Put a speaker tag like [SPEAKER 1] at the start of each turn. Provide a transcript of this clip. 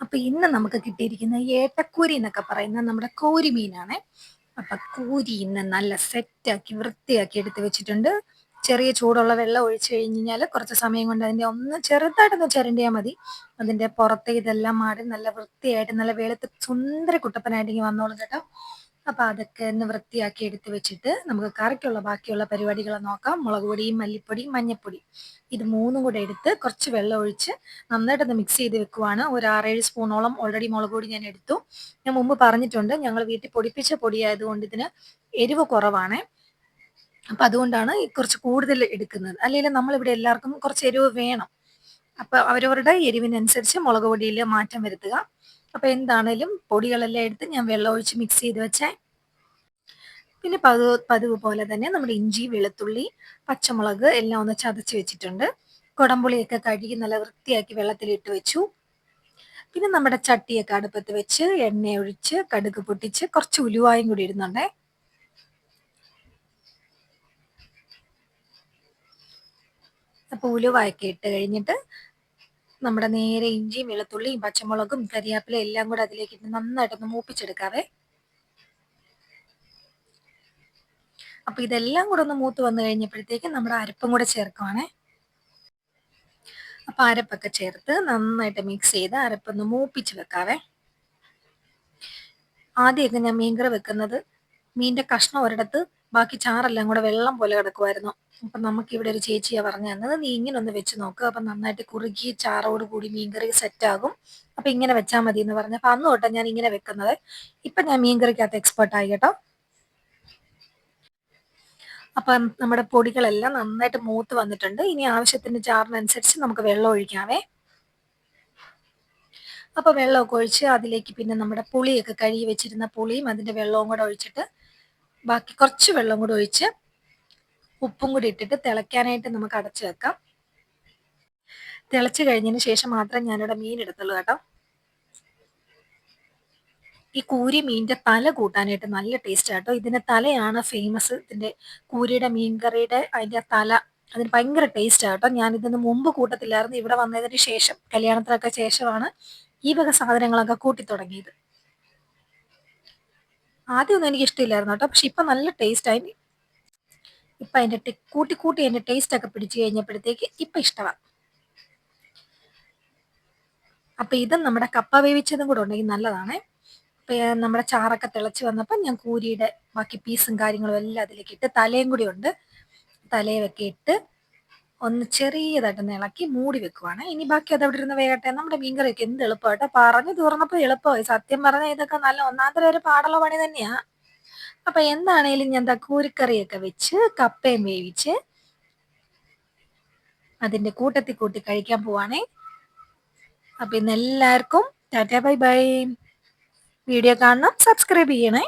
[SPEAKER 1] അപ്പൊ ഇന്ന് നമുക്ക് കിട്ടിയിരിക്കുന്ന ഏട്ടക്കൂരി എന്നൊക്കെ പറയുന്ന നമ്മുടെ കോരി മീനാണ്. അപ്പൊ കൂരി ഇന്ന് നല്ല സെറ്റാക്കി വൃത്തിയാക്കി എടുത്ത് വെച്ചിട്ടുണ്ട്. ചെറിയ ചൂടുള്ള വെള്ളം ഒഴിച്ചു കഴിഞ്ഞാൽ കുറച്ച് സമയം കൊണ്ട് അതിന്റെ ഒന്ന് ചെറുതായിട്ടൊന്ന് ചിരണ്ടിയാൽ മതി. അതിന്റെ പുറത്തെ ഇതെല്ലാം മാറി നല്ല വൃത്തിയായിട്ട് നല്ല വെളുത്ത് സുന്ദര കുട്ടപ്പനായിട്ട് വന്നോളും കേട്ടോ. അപ്പൊ അതൊക്കെ ഒന്ന് വൃത്തിയാക്കി എടുത്ത് വെച്ചിട്ട് നമുക്ക് കറിക്കുള്ള ബാക്കിയുള്ള പരിപാടികൾ നോക്കാം. മുളക് പൊടിയും മല്ലിപ്പൊടിയും മഞ്ഞപ്പൊടി ഇത് മൂന്നും കൂടെ എടുത്ത് കുറച്ച് വെള്ളം ഒഴിച്ച് നന്നായിട്ടൊന്ന് മിക്സ് ചെയ്ത് വെക്കുവാണ്. ഒരു 6-7 സ്പൂണോളം ഓൾറെഡി മുളക് പൊടി ഞാൻ എടുത്തു. ഞാൻ മുമ്പ് പറഞ്ഞിട്ടുണ്ട്, ഞങ്ങൾ വീട്ടിൽ പൊടിപ്പിച്ച പൊടിയായതുകൊണ്ട് ഇതിന് എരിവ് കുറവാണ്. അപ്പൊ അതുകൊണ്ടാണ് കുറച്ച് കൂടുതൽ എടുക്കുന്നത്. അല്ലെങ്കിൽ നമ്മളിവിടെ എല്ലാവർക്കും കുറച്ച് എരിവ് വേണം. അപ്പൊ അവരവരുടെ എരിവിനനുസരിച്ച് മുളക് പൊടിയിൽ മാറ്റം വരുത്തുക. അപ്പൊ എന്താണേലും പൊടികളെല്ലാം എടുത്ത് ഞാൻ വെള്ളം ഒഴിച്ച് മിക്സ് ചെയ്ത് വെച്ചേ. പിന്നെ പതിവ് പോലെ തന്നെ നമ്മുടെ ഇഞ്ചി, വെളുത്തുള്ളി, പച്ചമുളക് എല്ലാം ഒന്ന് ചതച്ച് വെച്ചിട്ടുണ്ട്. കുടംപുളിയൊക്കെ കഴുകി നല്ല വൃത്തിയാക്കി വെള്ളത്തിലിട്ട് വെച്ചു. പിന്നെ നമ്മുടെ ചട്ടിയൊക്കെ അടുപ്പത്ത് വെച്ച് എണ്ണ ഒഴിച്ച് കടുക് പൊട്ടിച്ച് കുറച്ച് ഉലുവായും കൂടി ഇടുന്നുണ്ടേ. അപ്പൊ ഉലുവായൊക്കെ ഇട്ട് കഴിഞ്ഞിട്ട് നമ്മുടെ നേരെ ഇഞ്ചിയും വെളുത്തുള്ളിയും പച്ചമുളകും കരിയാപ്പിലയും എല്ലാം കൂടെ അതിലേക്ക് ഇട്ട് നന്നായിട്ടൊന്ന് മൂപ്പിച്ചെടുക്കാവേ. അപ്പൊ ഇതെല്ലാം കൂടെ ഒന്ന് മൂത്ത് വന്നു കഴിഞ്ഞപ്പോഴത്തേക്കും നമ്മുടെ അരപ്പും കൂടെ ചേർക്കുവാണേ. അപ്പൊ അരപ്പൊക്കെ ചേർത്ത് നന്നായിട്ട് മിക്സ് ചെയ്ത് അരപ്പൊന്ന് മൂപ്പിച്ച് വെക്കാവേ. ആദ്യമൊക്കെ ഞാൻ മീൻകറി വെക്കുന്നത് മീൻ്റെ കഷ്ണം ഒരിടത്ത് ബാക്കി ചാറെല്ലാം കൂടെ വെള്ളം പോലെ കിടക്കുമായിരുന്നു. അപ്പൊ നമുക്ക് ഇവിടെ ഒരു ചേച്ചിയാ പറഞ്ഞു തന്നത്, നീ ഇങ്ങനെ ഒന്ന് വെച്ച് നോക്കുക, അപ്പൊ നന്നായിട്ട് കുറുകി ചാറോട് കൂടി മീൻകറി സെറ്റ് ആകും. അപ്പൊ ഇങ്ങനെ വെച്ചാൽ മതി എന്ന് പറഞ്ഞു. അപ്പൊ അന്ന് തൊട്ടാ ഞാൻ ഇങ്ങനെ വെക്കുന്നത്. ഇപ്പൊ ഞാൻ മീൻകറിക്കകത്ത് എക്സ്പേർട്ട് ആയി കേട്ടോ. അപ്പം നമ്മുടെ പൊടികളെല്ലാം നന്നായിട്ട് മൂത്ത് വന്നിട്ടുണ്ട്. ഇനി ആവശ്യത്തിന് ചാറിനനുസരിച്ച് നമുക്ക് വെള്ളം ഒഴിക്കാവേ. അപ്പൊ വെള്ളമൊക്കെ ഒഴിച്ച് അതിലേക്ക് പിന്നെ നമ്മുടെ പുളിയൊക്കെ കഴുകി വെച്ചിരുന്ന പുളിയും അതിന്റെ വെള്ളവും കൂടെ ഒഴിച്ചിട്ട് ബാക്കി കുറച്ച് വെള്ളം കൂടെ ഒഴിച്ച് ഉപ്പും കൂടി ഇട്ടിട്ട് തിളയ്ക്കാനായിട്ട് നമുക്ക് അടച്ചു വെക്കാം. തിളച്ച് കഴിഞ്ഞതിന് ശേഷം മാത്രം ഞാനിവിടെ മീൻ എടുത്തുള്ളൂ കേട്ടോ. ഈ കൂരി മീനിന്റെ തല കൂട്ടാനായിട്ട് നല്ല ടേസ്റ്റ് ആട്ടോ. ഇതിന്റെ തലയാണ് ഫേമസ്. ഇതിന്റെ കൂരിയുടെ മീൻകറിയുടെ അതിന്റെ തല അതിന് ഭയങ്കര ടേസ്റ്റ് ആട്ടോ. ഞാൻ ഇതിന് മുമ്പ് കൂട്ടത്തില്ലായിരുന്നു. ഇവിടെ വന്നതിന് ശേഷം കല്യാണത്തിനൊക്കെ ശേഷമാണ് ഈ വക സാധനങ്ങളൊക്കെ കൂട്ടി തുടങ്ങിയത്. ആദ്യമൊന്നും എനിക്ക് ഇഷ്ടമില്ലായിരുന്നു കേട്ടോ, പക്ഷെ ഇപ്പൊ നല്ല ടേസ്റ്റ് ആയി. ഇപ്പൊ അതിന്റെ കൂട്ടി കൂട്ടി അതിന്റെ ടേസ്റ്റ് ഒക്കെ പിടിച്ചു കഴിഞ്ഞപ്പോഴത്തേക്ക് ഇപ്പൊ ഇഷ്ടമാണ്. അപ്പൊ ഇതും നമ്മുടെ കപ്പ വേവിച്ചതും കൂടെ ഉണ്ടെങ്കിൽ നല്ലതാണ്. നമ്മുടെ ചാറൊക്കെ തിളച്ച് വന്നപ്പോൾ ഞാൻ കൂരിയുടെ ബാക്കി പീസും കാര്യങ്ങളും എല്ലാം അതിലേക്ക് ഇട്ട് തലയും കൂടി ഉണ്ട്. തലയൊക്കെ ഇട്ട് ഒന്ന് ചെറിയതായിട്ടൊന്ന് ഇളക്കി മൂടി വെക്കുവാണ്. ഇനി ബാക്കി അത് അവിടെ ഇരുന്ന് വേകട്ടെ. നമ്മുടെ മീൻകറിയൊക്കെ എന്ത് എളുപ്പമായിട്ടോ, പറഞ്ഞു തുറന്നപ്പോൾ എളുപ്പമായി. സത്യം പറഞ്ഞാൽ ഇതൊക്കെ നല്ല ഒന്നാമത്തെ ഒരു പാടുള്ള പണി തന്നെയാ. അപ്പൊ എന്താണേലും ഞാൻ കൂരിക്കറിയൊക്കെ വെച്ച് കപ്പയും വേവിച്ച് അതിന്റെ കൂട്ടത്തിൽ കൂട്ടി കഴിക്കാൻ പോവാണേ. അപ്പൊ ഇന്ന് എല്ലാവർക്കും ടാറ്റാ ബൈ ബൈ. വീഡിയോ കാണണം, സബ്സ്ക്രൈബ് ചെയ്യണേ.